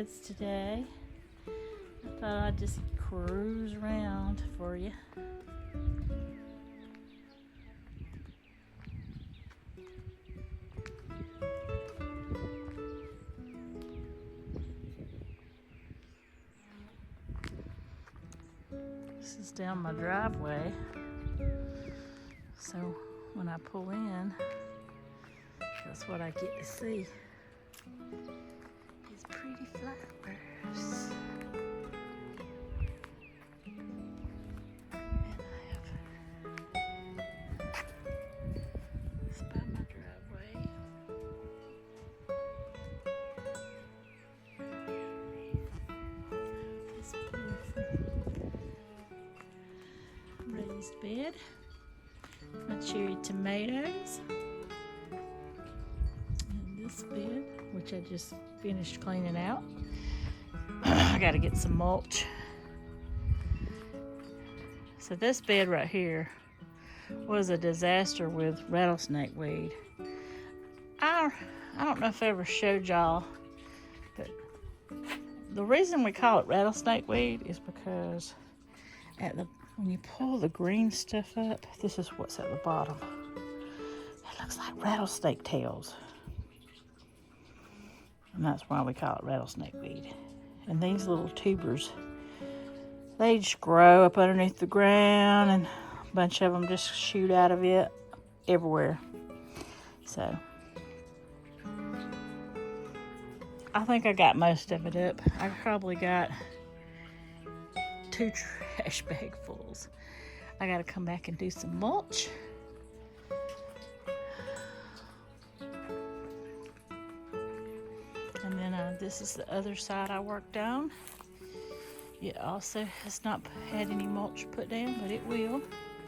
beds today. I thought I'd just cruise around for you. This is down my driveway, so when I pull in, that's what I get to see. These pretty flowers. And I have this by my driveway. This beautiful raised bed. My cherry tomatoes. This bed, which I just finished cleaning out. I gotta get some mulch. So this bed right here was a disaster with rattlesnake weed. I don't know if I ever showed y'all, but the reason we call it rattlesnake weed is because when you pull the green stuff up, this is what's at the bottom. It looks like rattlesnake tails. And that's why we call it rattlesnake weed. And these little tubers, they just grow up underneath the ground, and a bunch of them just shoot out of it everywhere. So I think I got most of it up. I probably got 2 trash bagfuls. I gotta come back and do some mulch. And then this is the other side I worked on. It also has not had any mulch put down, but it will.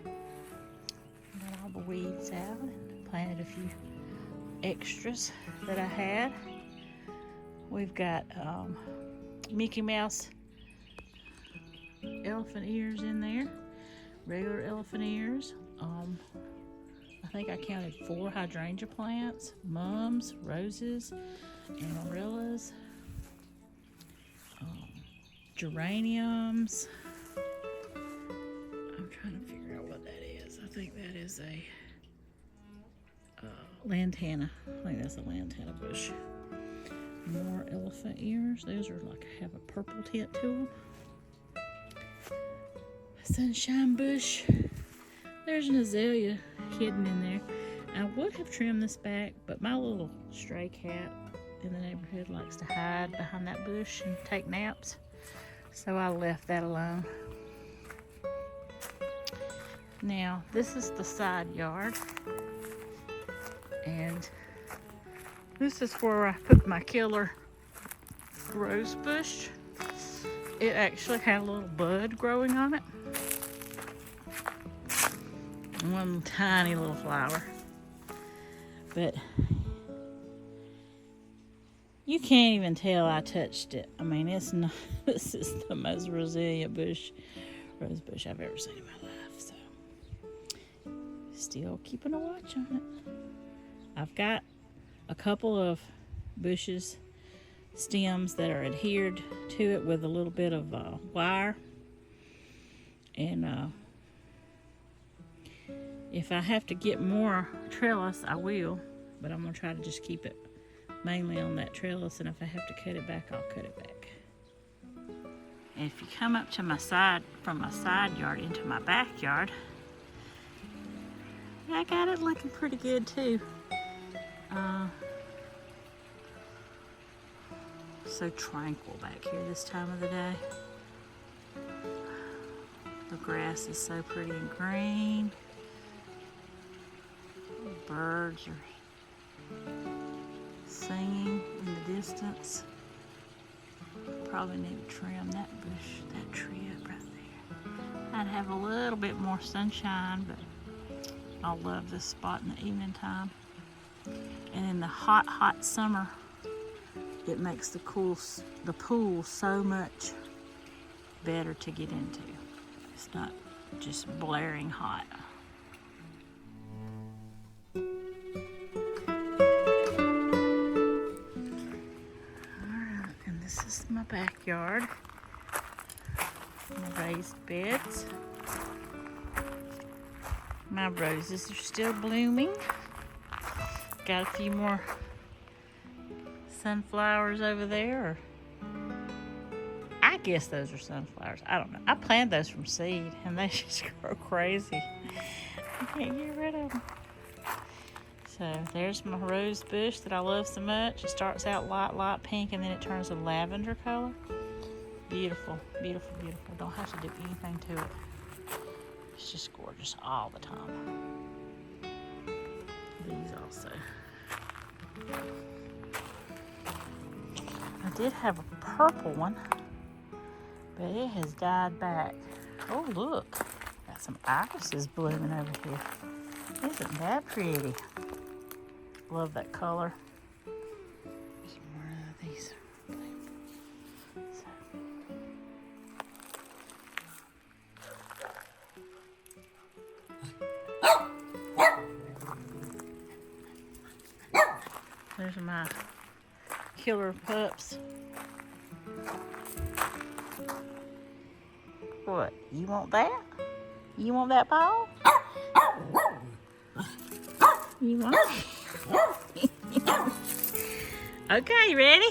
Got all the weeds out and planted a few extras that I had. We've got Mickey Mouse elephant ears in there, regular elephant ears. I think I counted 4 hydrangea plants, mums, roses, amaryllis, geraniums. I'm trying to figure out what that is. I think that is a lantana. I think that's a lantana bush. More elephant ears. Those are like have a purple tint to them. Sunshine bush. There's an azalea hidden in there. I would have trimmed this back, but my little stray cat in the neighborhood likes to hide behind that bush and take naps, so I left that alone. Now this is the side yard, and this is where I put my killer rose bush. It actually had a little bud growing on it. One tiny little flower. But you can't even tell I touched it. I mean, it's not, this is the most resilient rose bush I've ever seen in my life. So, still keeping a watch on it. I've got a couple of bushes, stems that are adhered to it with a little bit of wire. And if I have to get more trellis, I will. But I'm going to try to just keep it mainly on that trellis. And if I have to cut it back, I'll cut it back. And if you come up to my side, from my side yard into my backyard, I got it looking pretty good too. So tranquil back here this time of the day. The grass is so pretty and green. The birds are singing in the distance. Probably need to trim that bush, that tree up right there. I'd have a little bit more sunshine, but I love this spot in the evening time. And in the hot, hot summer, it makes the pool so much better to get into. It's not just blaring hot. Alright, and this is my backyard. My raised beds. My roses are still blooming. Got a few more sunflowers over there. I guess those are sunflowers. I don't know. I planted those from seed and they just grow crazy. I can't get rid of them. So there's my rose bush that I love so much. It starts out light pink and then it turns a lavender color. Beautiful, beautiful, beautiful. Don't have to do anything to it. It's just gorgeous all the time. These also. I did have a purple one, but it has died back. Oh, look. Got some irises blooming over here. Isn't that pretty? Love that color. Some more of these. There's my killer pups. What? You want that? You want that ball? You want it? Okay, ready?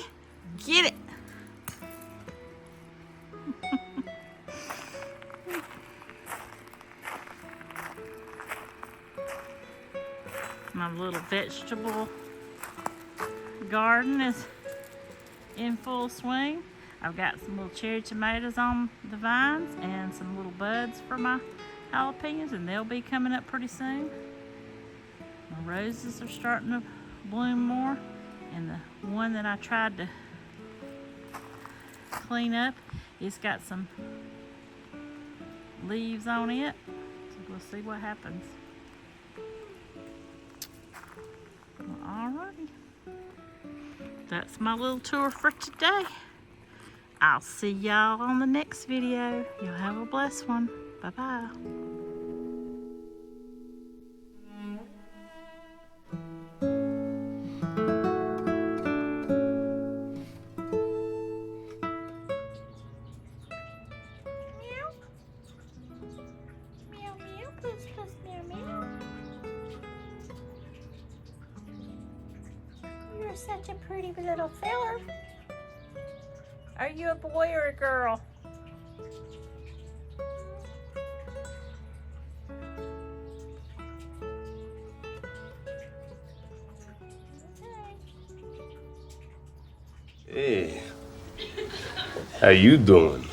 Get it. My little vegetable garden is in full swing. I've got some little cherry tomatoes on the vines and some little buds for my jalapenos, and they'll be coming up pretty soon. My roses are starting to bloom more, and the one that I tried to clean up, it's got some leaves on it, so we'll see what happens. Well, alrighty. That's my little tour for today. I'll see y'all on the next video. Y'all have a blessed one. Bye-bye. You're such a pretty little feller. Are you a boy or a girl? Hey, how you doing?